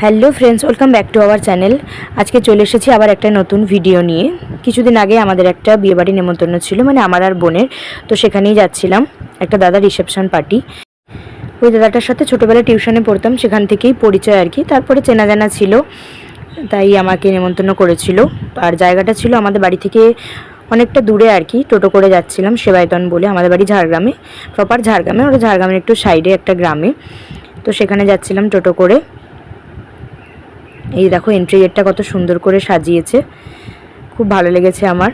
Hello friends, welcome back to our channel. আজকে চলে এসেছি আবার একটা নতুন ভিডিও নিয়ে। কিছুদিন আগে আমাদের একটা বিয়েবাড়ি নেমন্তন্ন ছিল, মানে আমার আর বোনের। তো সেখানেই যাচ্ছিলাম, একটা দাদা রিসেপশন পার্টি। ওই দাদাটার সাথে ছোটোবেলায় টিউশনে পড়তাম, সেখান থেকেই পরিচয় আর কি। তারপরে চেনা জানা ছিল, তাই আমাকে নেমন্তন্ন করেছিল। আর জায়গাটা ছিল আমাদের বাড়ি থেকে অনেকটা দূরে আর কি। টোটো করে যাচ্ছিলাম সেবায়তন বলে, আমাদের বাড়ি ঝাড়গ্রামে, প্রপার ঝাড়গ্রামে, ওটা ঝাড়গ্রামের একটু সাইডে একটা গ্রামে। তো সেখানে যাচ্ছিলাম টোটো করে। এই দেখো এন্ট্রি গেটটা কত সুন্দর করে সাজিয়েছে, খুব ভালো লেগেছে আমার।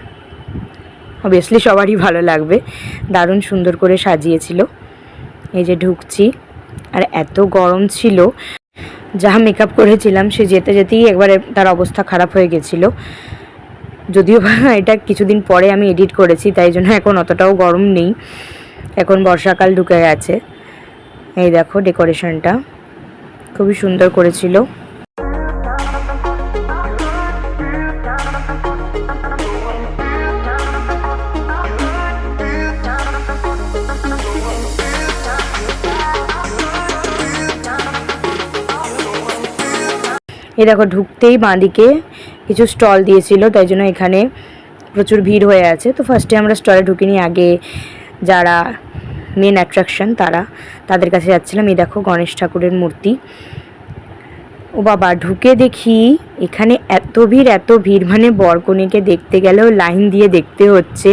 অবভিয়াসলি সবারই ভালো লাগবে, দারুণ সুন্দর করে সাজিয়েছিল। এই যে ঢুকছি, আর এত গরম ছিল, যা মেকআপ করেছিলাম সে যেতে যেতেই একবারে তার অবস্থা খারাপ হয়ে গেছিলো। যদিও এটা কিছুদিন পরে আমি এডিট করেছি, তাই জন্য এখন অতটাও গরম নেই, এখন বর্ষাকাল ঢুকে গেছে। এই দেখো ডেকোরেশনটা খুবই সুন্দর করেছিল। এই দেখো ঢুকতেই বাঁদিকে কিছু স্টল দিয়েছিল, তাই জন্য এখানে প্রচুর ভিড় হয়ে আছে। তো ফার্স্টে আমরা স্টলে ঢুকিনি, আগে যারা মেন অ্যাট্রাকশন তাদের কাছে যাচ্ছিলাম। এই দেখো গণেশ ঠাকুরের মূর্তি। ও বাবা, ঢুকে দেখি এখানে এত ভিড়, মানে বরকনেকে দেখতে গেলেও লাইন দিয়ে দেখতে হচ্ছে।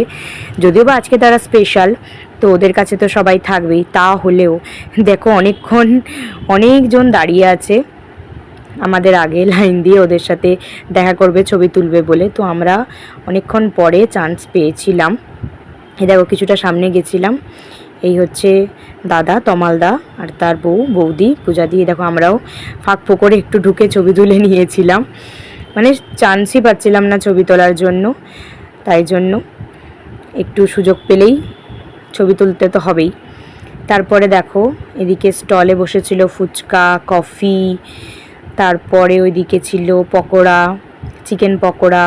যদিও বা আজকে তারা স্পেশাল, তো ওদের কাছে তো সবাই থাকবেই, তা হলেও দেখো অনেকজন দাঁড়িয়ে আছে আমাদের আগে লাইন দিয়ে ওদের সাথে দেখা করবে, ছবি তুলবে বলে। তো আমরা অনেকক্ষণ পরে চান্স পেয়েছিলাম। এই দেখো কিছুটা সামনে গেছিলাম, এই হচ্ছে দাদা তমালদা আর তার বৌদি পূজা দিয়ে। দেখো আমরাও ফাঁক ফোকরে একটু ঢুকে ছবি তুলে নিয়েছিলাম, মানে চান্সই পাচ্ছিলাম না ছবি তোলার জন্য, তাই জন্য একটু সুযোগ পেলেই ছবি তুলতে তো হবেই। তারপরে দেখো এদিকে স্টলে বসেছিল ফুচকা, কফি, তারপরে ওইদিকে ছিল পকোড়া, চিকেন পকোড়া,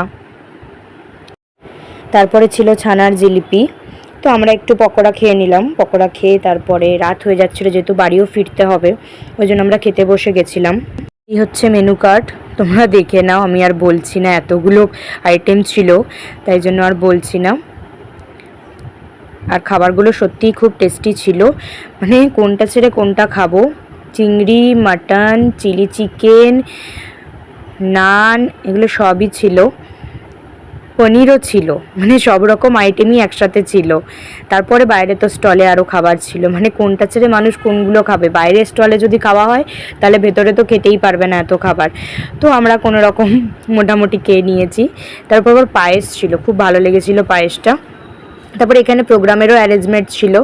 তারপরে ছিল ছানার জিলিপি। তো আমরা একটু পকোড়া খেয়ে নিলাম। পকোড়া খেয়ে তারপরে রাত হয়ে যাচ্ছিলো, যেহেতু বাড়িও ফিরতে হবে, ওই জন্য আমরা খেতে বসে গেছিলাম। এই হচ্ছে মেনু কার্ড, তোমরা দেখে নাও, আমি আর বলছি না, এতগুলো আইটেম ছিল তাই জন্য আর বলছি না। আর খাবারগুলো সত্যিই খুব টেস্টি ছিল, মানে কোনটা ছেড়ে কোনটা খাবো। চিংড়ি, মাটন, চিলি চিকেন, নান, এগুলো সবই ছিল, পনিরও ছিল, মানে সব রকম আইটেমই একসাথে ছিল। তারপরে বাইরে তো স্টলে আরও খাবার ছিল, মানে কোনটা ছেড়ে মানুষ কোনগুলো খাবে। বাইরে স্টলে যদি খাওয়া হয় তাহলে ভেতরে তো খেতেই পারবে না এত খাবার। তো আমরা কোনো রকম মোটামুটি খেয়ে নিয়েছি। তারপর আবার পায়েস ছিল, খুব ভালো লেগেছিলো পায়েসটা। তারপরে এখানে প্রোগ্রামেরও অ্যারেঞ্জমেন্ট ছিল,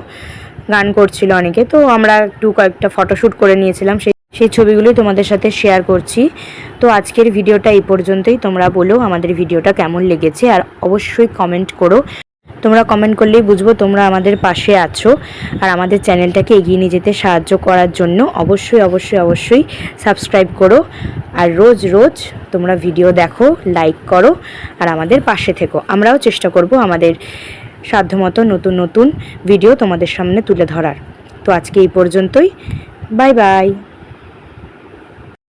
গান করছিল অনেকে, তো আমরা একটু কয়েকটা ফটোশ্যুট করে নিয়েছিলাম, সেই ছবিগুলোই তোমাদের সাথে শেয়ার করছি। তো আজকের ভিডিওটা এই পর্যন্তই। তোমরা বলো আমাদের ভিডিওটা কেমন লেগেছে, আর অবশ্যই কমেন্ট করো। তোমরা কমেন্ট করলেই বুঝবো তোমরা আমাদের পাশে আছো, আর আমাদের চ্যানেলটাকে এগিয়ে নিয়ে যেতে সাহায্য করার জন্য অবশ্যই সাবস্ক্রাইব করো। আর রোজ তোমরা ভিডিও দেখো, লাইক করো, আর আমাদের পাশে থেকো। আমরাও চেষ্টা করব আমাদের সাধ্যমতো নতুন ভিডিও তোমাদের সামনে তুলে ধরার। তো আজকে এই পর্যন্তই, বাই বাই।